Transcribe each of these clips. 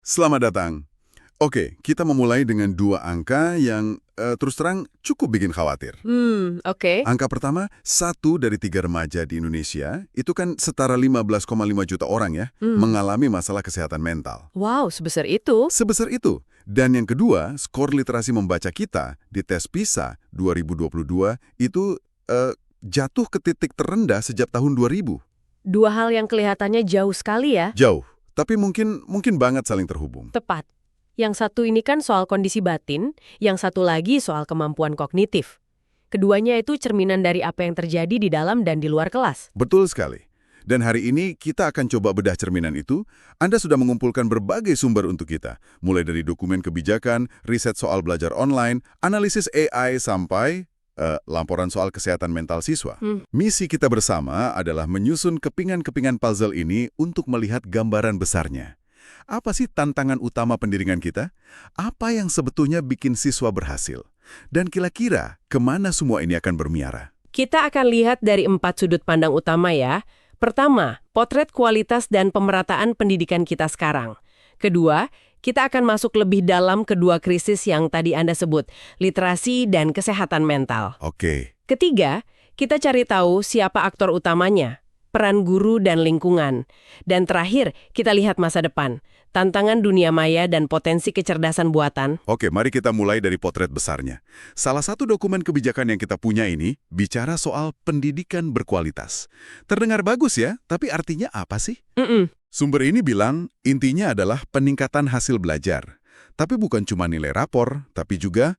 Selamat datang. Oke, kita memulai dengan dua angka yang terus terang cukup bikin khawatir. Oke. Angka pertama, 1 dari 3 remaja di Indonesia, itu kan setara 15,5 juta orang ya, mengalami masalah kesehatan mental. Wow, sebesar itu? Sebesar itu. Dan yang kedua, skor literasi membaca kita di tes PISA 2022 itu jatuh ke titik terendah sejak tahun 2000. Dua hal yang kelihatannya jauh sekali ya. Jauh, tapi mungkin banget saling terhubung. Tepat. Yang satu ini kan soal kondisi batin, yang satu lagi soal kemampuan kognitif. Keduanya itu cerminan dari apa yang terjadi di dalam dan di luar kelas. Betul sekali. Dan hari ini kita akan coba bedah cerminan itu. Anda sudah mengumpulkan berbagai sumber untuk kita, mulai dari dokumen kebijakan, riset soal belajar online, analisis AI, sampai laporan soal kesehatan mental siswa. Misi kita bersama adalah menyusun kepingan-kepingan puzzle ini untuk melihat gambaran besarnya. Apa sih tantangan utama pendidikan kita? Apa yang sebetulnya bikin siswa berhasil? Dan kira-kira kemana semua ini akan bermiara? Kita akan lihat dari 4 sudut pandang utama ya. Pertama, potret kualitas dan pemerataan pendidikan kita sekarang. Kedua, kita akan masuk lebih dalam kedua krisis yang tadi Anda sebut, literasi dan kesehatan mental. Oke. Ketiga, kita cari tahu siapa aktor utamanya, peran guru dan lingkungan. Dan terakhir, kita lihat masa depan, tantangan dunia maya dan potensi kecerdasan buatan. Oke, mari kita mulai dari potret besarnya. Salah satu dokumen kebijakan yang kita punya ini bicara soal pendidikan berkualitas. Terdengar bagus ya, tapi artinya apa sih? Sumber ini bilang intinya adalah peningkatan hasil belajar. Tapi bukan cuma nilai rapor, tapi juga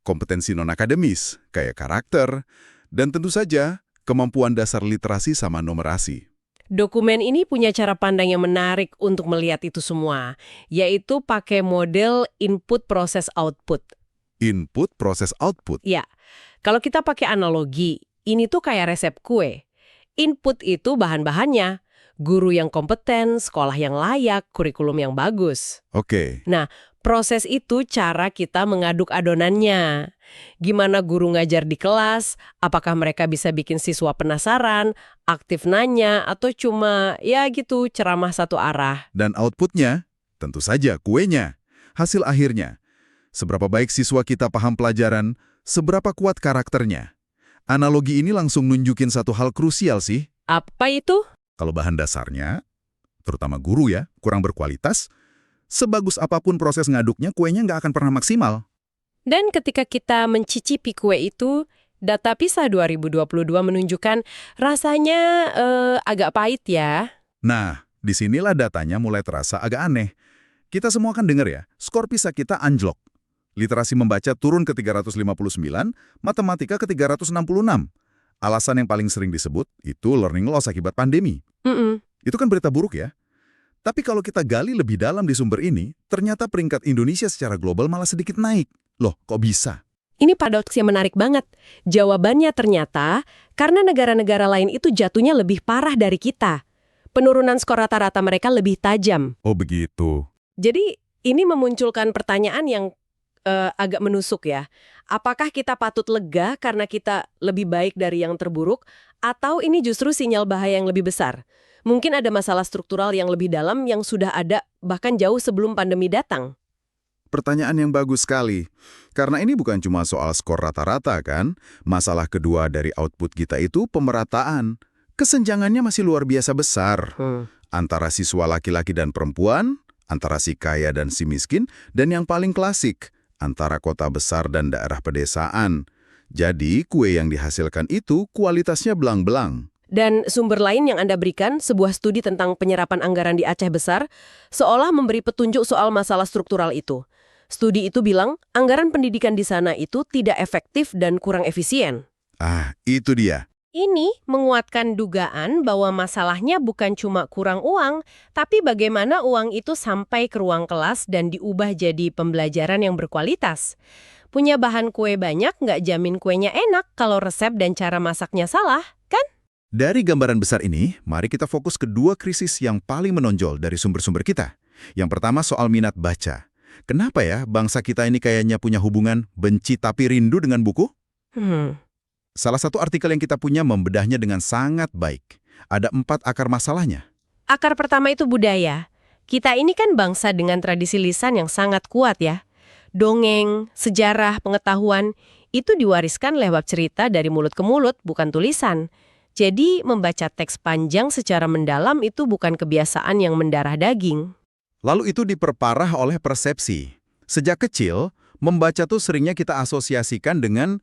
kompetensi non-akademis, kayak karakter, dan tentu saja kemampuan dasar literasi sama numerasi. Dokumen ini punya cara pandang yang menarik untuk melihat itu semua, yaitu pakai model input proses output. Input, proses, output. Ya, kalau kita pakai analogi, ini tuh kayak resep kue. Input itu bahan-bahannya, guru yang kompeten, sekolah yang layak, kurikulum yang bagus. Oke. Nah, proses itu cara kita mengaduk adonannya. Gimana guru ngajar di kelas, apakah mereka bisa bikin siswa penasaran, aktif nanya, atau cuma ya gitu ceramah satu arah. Dan outputnya, tentu saja kuenya. Hasil akhirnya, seberapa baik siswa kita paham pelajaran, seberapa kuat karakternya. Analogi ini langsung nunjukin satu hal krusial sih. Apa itu? Kalau bahan dasarnya, terutama guru ya, kurang berkualitas, sebagus apapun proses ngaduknya, kuenya nggak akan pernah maksimal. Dan ketika kita mencicipi kue itu, data PISA 2022 menunjukkan rasanya agak pahit ya. Nah, disinilah datanya mulai terasa agak aneh. Kita semua kan dengar ya, skor PISA kita anjlok. Literasi membaca turun ke 359, matematika ke 366. Alasan yang paling sering disebut itu learning loss akibat pandemi. Itu kan berita buruk ya. Tapi kalau kita gali lebih dalam di sumber ini, ternyata peringkat Indonesia secara global malah sedikit naik. Loh, kok bisa? Ini paradoks yang menarik banget. Jawabannya ternyata karena negara-negara lain itu jatuhnya lebih parah dari kita. Penurunan skor rata-rata mereka lebih tajam. Oh begitu. Jadi ini memunculkan pertanyaan yang agak menusuk ya. Apakah kita patut lega karena kita lebih baik dari yang terburuk? Atau ini justru sinyal bahaya yang lebih besar? Mungkin ada masalah struktural yang lebih dalam yang sudah ada bahkan jauh sebelum pandemi datang. Pertanyaan yang bagus sekali. Karena ini bukan cuma soal skor rata-rata kan. Masalah kedua dari output kita itu pemerataan. Kesenjangannya masih luar biasa besar. Antara siswa laki-laki dan perempuan, antara si kaya dan si miskin, dan yang paling klasik, antara kota besar dan daerah pedesaan. Jadi, kue yang dihasilkan itu kualitasnya belang-belang. Dan sumber lain yang Anda berikan, sebuah studi tentang penyerapan anggaran di Aceh Besar, seolah memberi petunjuk soal masalah struktural itu. Studi itu bilang, anggaran pendidikan di sana itu tidak efektif dan kurang efisien. Ah, itu dia. Ini menguatkan dugaan bahwa masalahnya bukan cuma kurang uang, tapi bagaimana uang itu sampai ke ruang kelas dan diubah jadi pembelajaran yang berkualitas. Punya bahan kue banyak nggak jamin kuenya enak kalau resep dan cara masaknya salah, kan? Dari gambaran besar ini, mari kita fokus ke dua krisis yang paling menonjol dari sumber-sumber kita. Yang pertama soal minat baca. Kenapa ya bangsa kita ini kayaknya punya hubungan benci tapi rindu dengan buku? Salah satu artikel yang kita punya membedahnya dengan sangat baik. Ada 4 akar masalahnya. Akar pertama itu budaya. Kita ini kan bangsa dengan tradisi lisan yang sangat kuat ya. Dongeng, sejarah, pengetahuan, itu diwariskan lewat cerita dari mulut ke mulut, bukan tulisan. Jadi, membaca teks panjang secara mendalam itu bukan kebiasaan yang mendarah daging. Lalu itu diperparah oleh persepsi. Sejak kecil, membaca tuh seringnya kita asosiasikan dengan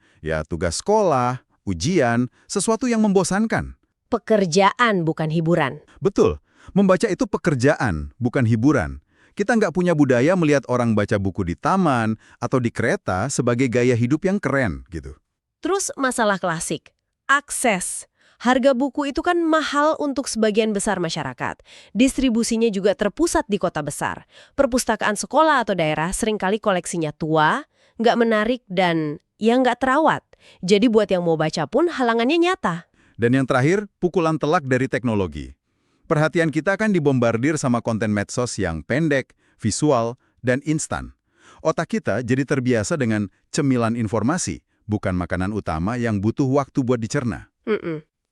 tugas sekolah, ujian, sesuatu yang membosankan. Pekerjaan bukan hiburan. Betul, membaca itu pekerjaan, bukan hiburan. Kita nggak punya budaya melihat orang baca buku di taman atau di kereta sebagai gaya hidup yang keren gitu. Terus masalah klasik, akses. Harga buku itu kan mahal untuk sebagian besar masyarakat. Distribusinya juga terpusat di kota besar. Perpustakaan sekolah atau daerah seringkali koleksinya tua, nggak menarik, dan nggak terawat. Jadi buat yang mau baca pun halangannya nyata. Dan yang terakhir, pukulan telak dari teknologi. Perhatian kita kan dibombardir sama konten medsos yang pendek, visual, dan instan. Otak kita jadi terbiasa dengan cemilan informasi, bukan makanan utama yang butuh waktu buat dicerna.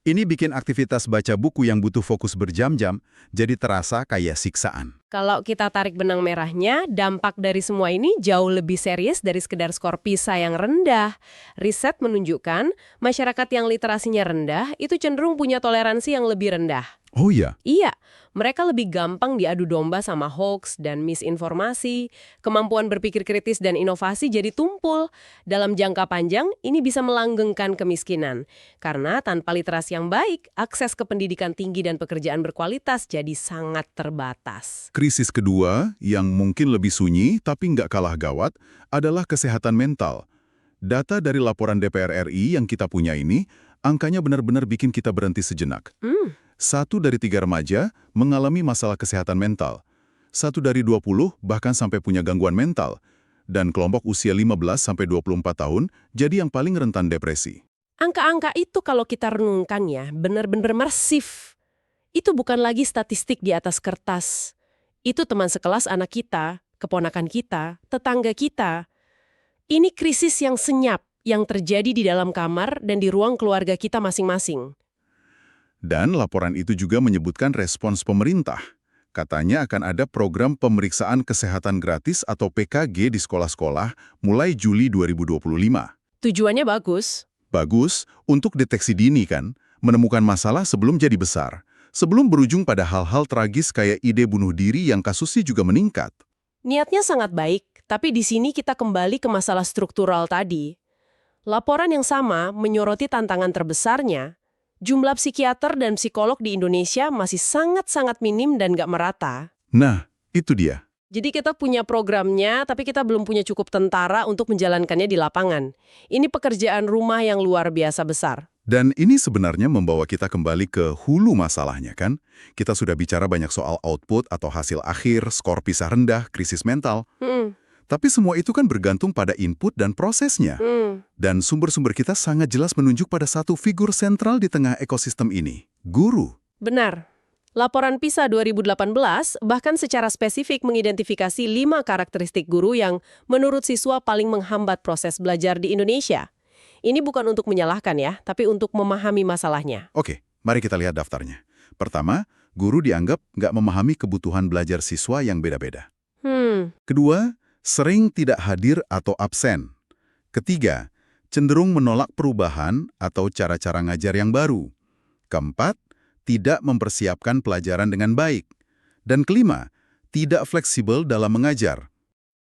Ini bikin aktivitas baca buku yang butuh fokus berjam-jam jadi terasa kayak siksaan. Kalau kita tarik benang merahnya, dampak dari semua ini jauh lebih serius dari sekedar skor PISA yang rendah. Riset menunjukkan masyarakat yang literasinya rendah itu cenderung punya toleransi yang lebih rendah. Oh iya? Iya, mereka lebih gampang diadu domba sama hoax dan misinformasi. Kemampuan berpikir kritis dan inovasi jadi tumpul. Dalam jangka panjang, ini bisa melanggengkan kemiskinan. Karena tanpa literasi yang baik, akses ke pendidikan tinggi dan pekerjaan berkualitas jadi sangat terbatas. Krisis kedua, yang mungkin lebih sunyi tapi nggak kalah gawat, adalah kesehatan mental. Data dari laporan DPR RI yang kita punya ini, angkanya benar-benar bikin kita berhenti sejenak. 1 dari 3 remaja mengalami masalah kesehatan mental. 1 dari 20 bahkan sampai punya gangguan mental. Dan kelompok usia 15-24 tahun jadi yang paling rentan depresi. Angka-angka itu kalau kita renungkan ya, benar-benar masif. Itu bukan lagi statistik di atas kertas. Itu teman sekelas anak kita, keponakan kita, tetangga kita. Ini krisis yang senyap, yang terjadi di dalam kamar dan di ruang keluarga kita masing-masing. Dan laporan itu juga menyebutkan respons pemerintah. Katanya akan ada program pemeriksaan kesehatan gratis atau PKG di sekolah-sekolah mulai Juli 2025. Tujuannya bagus. Bagus untuk deteksi dini kan, menemukan masalah sebelum jadi besar. Sebelum berujung pada hal-hal tragis kayak ide bunuh diri yang kasusnya juga meningkat. Niatnya sangat baik, tapi di sini kita kembali ke masalah struktural tadi. Laporan yang sama menyoroti tantangan terbesarnya. Jumlah psikiater dan psikolog di Indonesia masih sangat-sangat minim dan nggak merata. Nah, itu dia. Jadi kita punya programnya, tapi kita belum punya cukup tentara untuk menjalankannya di lapangan. Ini pekerjaan rumah yang luar biasa besar. Dan ini sebenarnya membawa kita kembali ke hulu masalahnya kan? Kita sudah bicara banyak soal output atau hasil akhir, skor PISA rendah, krisis mental. Tapi semua itu kan bergantung pada input dan prosesnya. Dan sumber-sumber kita sangat jelas menunjuk pada satu figur sentral di tengah ekosistem ini, guru. Benar. Laporan PISA 2018 bahkan secara spesifik mengidentifikasi 5 karakteristik guru yang menurut siswa paling menghambat proses belajar di Indonesia. Ini bukan untuk menyalahkan ya, tapi untuk memahami masalahnya. Oke, mari kita lihat daftarnya. Pertama, guru dianggap nggak memahami kebutuhan belajar siswa yang beda-beda. Kedua, sering tidak hadir atau absen. Ketiga, cenderung menolak perubahan atau cara-cara ngajar yang baru. Keempat, tidak mempersiapkan pelajaran dengan baik. Dan kelima, tidak fleksibel dalam mengajar.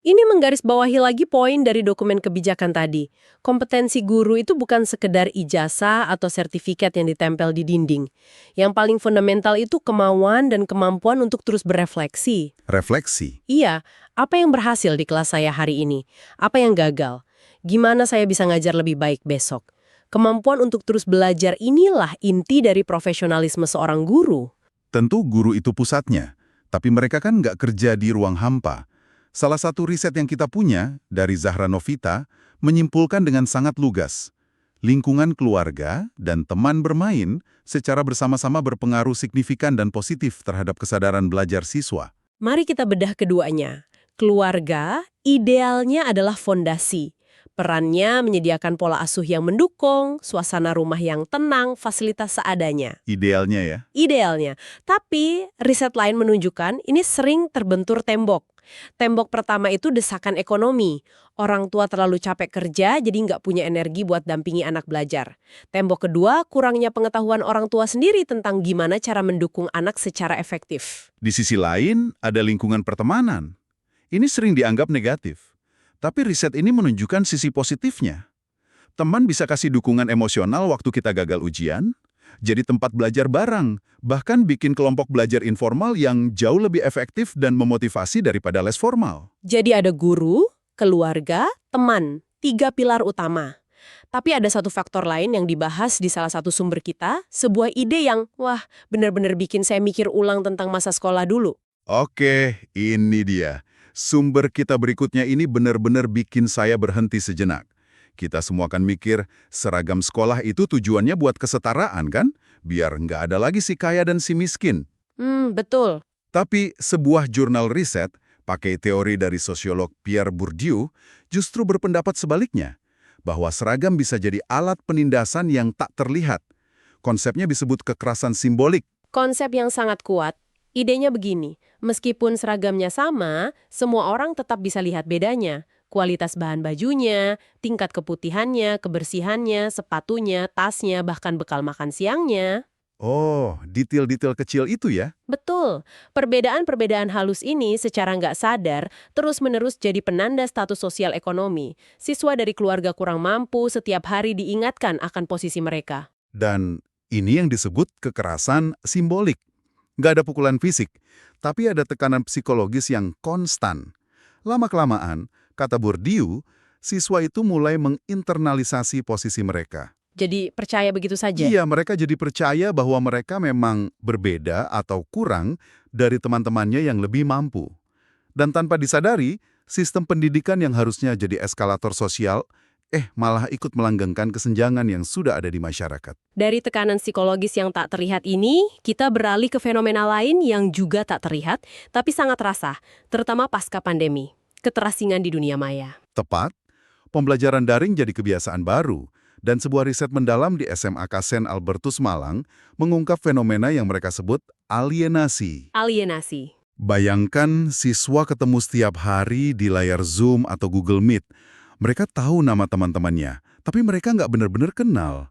Ini menggarisbawahi lagi poin dari dokumen kebijakan tadi. Kompetensi guru itu bukan sekedar ijazah atau sertifikat yang ditempel di dinding. Yang paling fundamental itu kemauan dan kemampuan untuk terus berefleksi. Refleksi. Iya, apa yang berhasil di kelas saya hari ini? Apa yang gagal? Gimana saya bisa ngajar lebih baik besok? Kemampuan untuk terus belajar inilah inti dari profesionalisme seorang guru. Tentu guru itu pusatnya, tapi mereka kan nggak kerja di ruang hampa. Salah satu riset yang kita punya, dari Zahra Novita, menyimpulkan dengan sangat lugas. Lingkungan keluarga dan teman bermain secara bersama-sama berpengaruh signifikan dan positif terhadap kesadaran belajar siswa. Mari kita bedah keduanya. Keluarga idealnya adalah fondasi. Perannya menyediakan pola asuh yang mendukung, suasana rumah yang tenang, fasilitas seadanya. Idealnya ya. Idealnya. Tapi, riset lain menunjukkan ini sering terbentur tembok. Tembok pertama itu desakan ekonomi. Orang tua terlalu capek kerja, jadi nggak punya energi buat dampingi anak belajar. Tembok kedua, kurangnya pengetahuan orang tua sendiri tentang gimana cara mendukung anak secara efektif. Di sisi lain, ada lingkungan pertemanan. Ini sering dianggap negatif. Tapi riset ini menunjukkan sisi positifnya. Teman bisa kasih dukungan emosional waktu kita gagal ujian, jadi tempat belajar bareng, bahkan bikin kelompok belajar informal yang jauh lebih efektif dan memotivasi daripada les formal. Jadi ada guru, keluarga, teman, 3 pilar utama. Tapi ada satu faktor lain yang dibahas di salah satu sumber kita, sebuah ide yang, wah, benar-benar bikin saya mikir ulang tentang masa sekolah dulu. Oke, ini dia. Sumber kita berikutnya ini benar-benar bikin saya berhenti sejenak. Kita semua kan mikir, seragam sekolah itu tujuannya buat kesetaraan kan? Biar nggak ada lagi si kaya dan si miskin. Betul. Tapi sebuah jurnal riset, pakai teori dari sosiolog Pierre Bourdieu, justru berpendapat sebaliknya. Bahwa seragam bisa jadi alat penindasan yang tak terlihat. Konsepnya disebut kekerasan simbolik. Konsep yang sangat kuat. Idenya begini, meskipun seragamnya sama, semua orang tetap bisa lihat bedanya. Kualitas bahan bajunya, tingkat keputihannya, kebersihannya, sepatunya, tasnya, bahkan bekal makan siangnya. Oh, detail-detail kecil itu ya? Betul. Perbedaan-perbedaan halus ini secara nggak sadar terus-menerus jadi penanda status sosial ekonomi. Siswa dari keluarga kurang mampu setiap hari diingatkan akan posisi mereka. Dan ini yang disebut kekerasan simbolik. Nggak ada pukulan fisik, tapi ada tekanan psikologis yang konstan. Lama-kelamaan, kata Bourdieu, siswa itu mulai menginternalisasi posisi mereka. Jadi percaya begitu saja? Iya, mereka jadi percaya bahwa mereka memang berbeda atau kurang dari teman-temannya yang lebih mampu. Dan tanpa disadari, sistem pendidikan yang harusnya jadi eskalator sosial, malah ikut melanggengkan kesenjangan yang sudah ada di masyarakat. Dari tekanan psikologis yang tak terlihat ini, kita beralih ke fenomena lain yang juga tak terlihat, tapi sangat terasa, terutama pasca pandemi. Keterasingan di dunia maya. Tepat, pembelajaran daring jadi kebiasaan baru, dan sebuah riset mendalam di SMA St. Albertus Malang mengungkap fenomena yang mereka sebut alienasi. Alienasi. Bayangkan siswa ketemu setiap hari di layar Zoom atau Google Meet. Mereka tahu nama teman-temannya, tapi mereka nggak benar-benar kenal.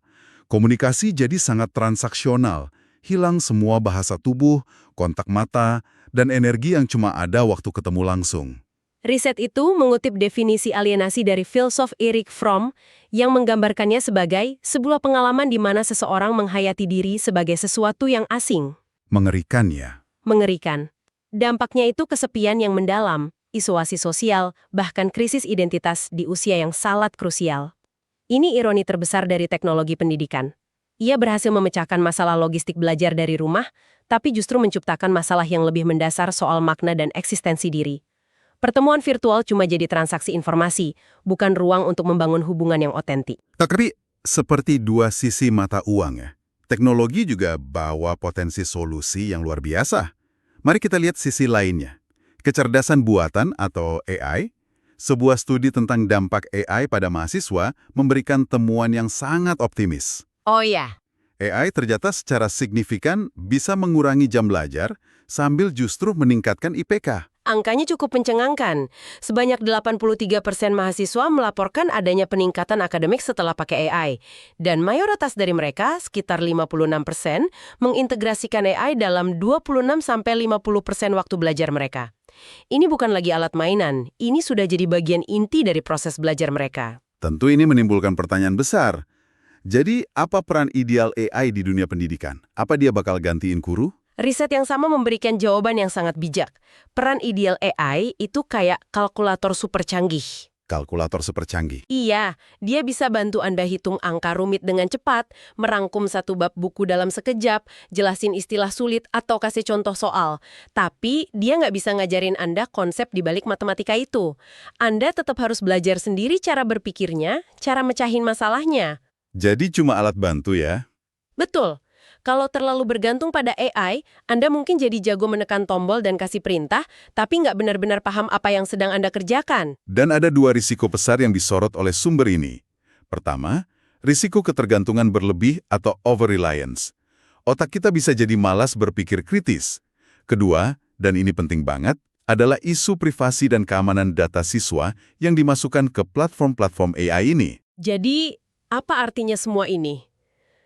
Komunikasi jadi sangat transaksional, hilang semua bahasa tubuh, kontak mata, dan energi yang cuma ada waktu ketemu langsung. Riset itu mengutip definisi alienasi dari filsuf Erich Fromm yang menggambarkannya sebagai sebuah pengalaman di mana seseorang menghayati diri sebagai sesuatu yang asing. Mengerikan ya? Mengerikan. Dampaknya itu kesepian yang mendalam, isolasi sosial, bahkan krisis identitas di usia yang sangat krusial. Ini ironi terbesar dari teknologi pendidikan. Ia berhasil memecahkan masalah logistik belajar dari rumah, tapi justru menciptakan masalah yang lebih mendasar soal makna dan eksistensi diri. Pertemuan virtual cuma jadi transaksi informasi, bukan ruang untuk membangun hubungan yang otentik. Tapi seperti dua sisi mata uang ya. Teknologi juga bawa potensi solusi yang luar biasa. Mari kita lihat sisi lainnya. Kecerdasan buatan atau AI, sebuah studi tentang dampak AI pada mahasiswa memberikan temuan yang sangat optimis. Oh ya. AI ternyata secara signifikan bisa mengurangi jam belajar sambil justru meningkatkan IPK. Angkanya cukup mencengangkan. Sebanyak 83% mahasiswa melaporkan adanya peningkatan akademik setelah pakai AI. Dan mayoritas dari mereka, sekitar 56%, mengintegrasikan AI dalam 26-50% waktu belajar mereka. Ini bukan lagi alat mainan, ini sudah jadi bagian inti dari proses belajar mereka. Tentu ini menimbulkan pertanyaan besar. Jadi, apa peran ideal AI di dunia pendidikan? Apa dia bakal gantiin guru? Riset yang sama memberikan jawaban yang sangat bijak. Peran ideal AI itu kayak kalkulator super canggih. Kalkulator super canggih. Iya, dia bisa bantu Anda hitung angka rumit dengan cepat, merangkum satu bab buku dalam sekejap, jelasin istilah sulit, atau kasih contoh soal. Tapi, dia nggak bisa ngajarin Anda konsep di balik matematika itu. Anda tetap harus belajar sendiri cara berpikirnya, cara mecahin masalahnya. Jadi cuma alat bantu ya? Betul. Kalau terlalu bergantung pada AI, Anda mungkin jadi jago menekan tombol dan kasih perintah, tapi nggak benar-benar paham apa yang sedang Anda kerjakan. Dan ada dua risiko besar yang disorot oleh sumber ini. Pertama, risiko ketergantungan berlebih atau over-reliance. Otak kita bisa jadi malas berpikir kritis. Kedua, dan ini penting banget, adalah isu privasi dan keamanan data siswa yang dimasukkan ke platform-platform AI ini. Jadi, apa artinya semua ini?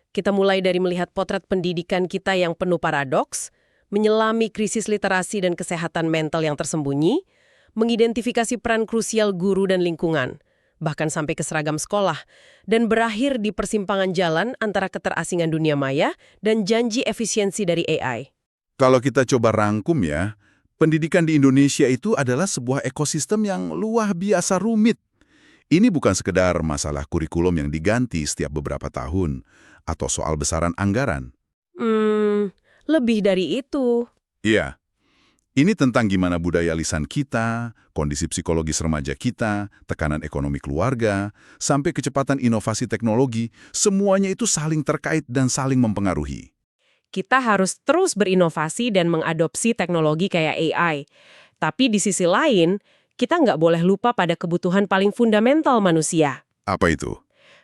Kita mulai dari melihat potret pendidikan kita yang penuh paradoks, menyelami krisis literasi dan kesehatan mental yang tersembunyi, mengidentifikasi peran krusial guru dan lingkungan, bahkan sampai ke seragam sekolah, dan berakhir di persimpangan jalan antara keterasingan dunia maya dan janji efisiensi dari AI. Kalau kita coba rangkum ya, pendidikan di Indonesia itu adalah sebuah ekosistem yang luar biasa rumit. Ini bukan sekedar masalah kurikulum yang diganti setiap beberapa tahun, atau soal besaran anggaran. Lebih dari itu. Iya, ini tentang gimana budaya lisan kita, kondisi psikologis remaja kita, tekanan ekonomi keluarga, sampai kecepatan inovasi teknologi, semuanya itu saling terkait dan saling mempengaruhi. Kita harus terus berinovasi dan mengadopsi teknologi kayak AI. Tapi di sisi lain, kita nggak boleh lupa pada kebutuhan paling fundamental manusia. Apa itu?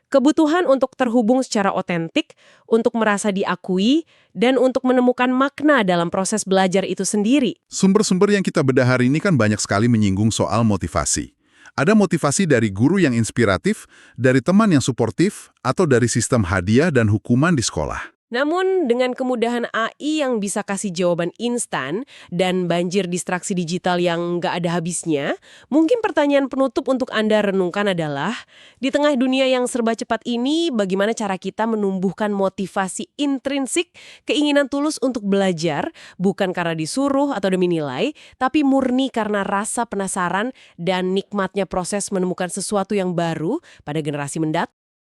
Kebutuhan untuk terhubung secara otentik, untuk merasa diakui, dan untuk menemukan makna dalam proses belajar itu sendiri. Sumber-sumber yang kita bedah hari ini kan banyak sekali menyinggung soal motivasi. Ada motivasi dari guru yang inspiratif, dari teman yang suportif, atau dari sistem hadiah dan hukuman di sekolah. Namun, dengan kemudahan AI yang bisa kasih jawaban instan dan banjir distraksi digital yang nggak ada habisnya, mungkin pertanyaan penutup untuk Anda renungkan adalah, di tengah dunia yang serba cepat ini, bagaimana cara kita menumbuhkan motivasi intrinsik, keinginan tulus untuk belajar, bukan karena disuruh atau demi nilai, tapi murni karena rasa penasaran dan nikmatnya proses menemukan sesuatu yang baru pada generasi mendatang.